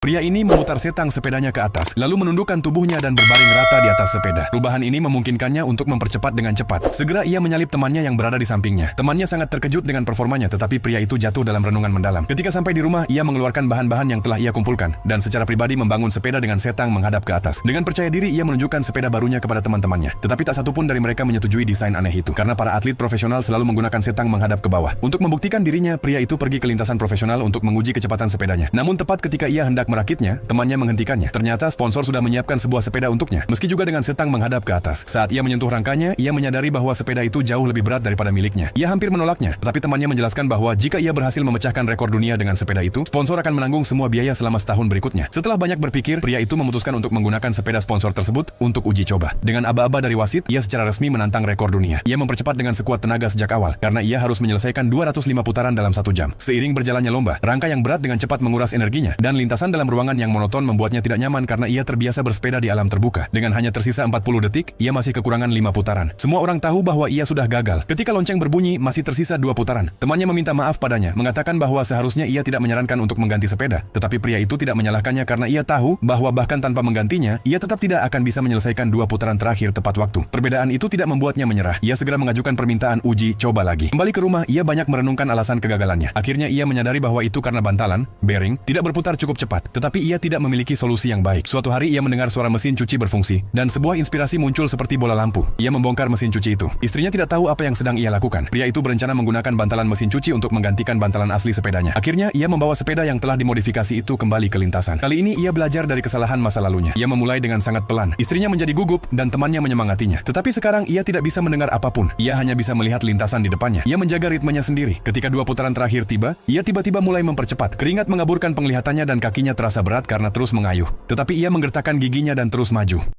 Pria ini memutar setang sepedanya ke atas, lalu menundukkan tubuhnya dan berbaring rata di atas sepeda. Perubahan ini memungkinkannya untuk mempercepat dengan cepat. Segera ia menyalip temannya yang berada di sampingnya. Temannya sangat terkejut dengan performanya, tetapi pria itu jatuh dalam renungan mendalam. Ketika sampai di rumah, ia mengeluarkan bahan-bahan yang telah ia kumpulkan, dan secara pribadi membangun sepeda dengan setang menghadap ke atas. Dengan percaya diri, ia menunjukkan sepeda barunya kepada teman-temannya. Tetapi tak satupun dari mereka menyetujui desain aneh itu, karena para atlet profesional selalu menggunakan setang menghadap ke bawah. Untuk membuktikan dirinya, pria itu pergi ke lintasan profesional untuk menguji kecepatan sepedanya. Namun tepat ketika ia hendak merakitnya, temannya menghentikannya. Ternyata sponsor sudah menyiapkan sebuah sepeda untuknya, meski juga dengan setang menghadap ke atas. Saat ia menyentuh rangkanya, ia menyadari bahwa sepeda itu jauh lebih berat daripada miliknya. Ia hampir menolaknya, tetapi temannya menjelaskan bahwa jika ia berhasil memecahkan rekor dunia dengan sepeda itu, sponsor akan menanggung semua biaya selama setahun berikutnya. Setelah banyak berpikir, pria itu memutuskan untuk menggunakan sepeda sponsor tersebut untuk uji coba. Dengan aba-aba dari wasit, ia secara resmi menantang rekor dunia. Ia mempercepat dengan sekuat tenaga sejak awal, karena ia harus menyelesaikan 205 putaran dalam 1 jam. Seiring berjalannya lomba, rangka yang berat dengan cepat menguras energinya, dan lintasan dalam ruangan yang monoton membuatnya tidak nyaman karena ia terbiasa bersepeda di alam terbuka. Dengan hanya tersisa 40 detik, ia masih kekurangan 5 putaran. Semua orang tahu bahwa ia sudah gagal. Ketika lonceng berbunyi, masih tersisa 2 putaran. Temannya meminta maaf padanya, mengatakan bahwa seharusnya ia tidak menyarankan untuk mengganti sepeda. Tetapi pria itu tidak menyalahkannya karena ia tahu bahwa bahkan tanpa menggantinya, ia tetap tidak akan bisa menyelesaikan 2 putaran terakhir tepat waktu. Perbedaan itu tidak membuatnya menyerah. Ia segera mengajukan permintaan uji coba lagi. Kembali ke rumah, ia banyak merenungkan alasan kegagalannya. Akhirnya ia menyadari bahwa itu karena bantalan, bearing, tidak berputar cukup cepat. Tetapi ia tidak memiliki solusi yang baik. Suatu hari ia mendengar suara mesin cuci berfungsi, dan sebuah inspirasi muncul seperti bola lampu. Ia membongkar mesin cuci itu. Istrinya tidak tahu apa yang sedang ia lakukan. Pria itu berencana menggunakan bantalan mesin cuci untuk menggantikan bantalan asli sepedanya. Akhirnya ia membawa sepeda yang telah dimodifikasi itu kembali ke lintasan. Kali ini ia belajar dari kesalahan masa lalunya. Ia memulai dengan sangat pelan. Istrinya menjadi gugup dan temannya menyemangatinya. Tetapi sekarang ia tidak bisa mendengar apapun. Ia hanya bisa melihat lintasan di depannya. Ia menjaga ritmenya sendiri. Ketika 2 putaran terakhir tiba, ia tiba-tiba mulai mempercepat. Keringat mengaburkan penglihatannya dan kakinya terasa berat karena terus mengayuh. Tetapi ia menggertakkan giginya dan terus maju.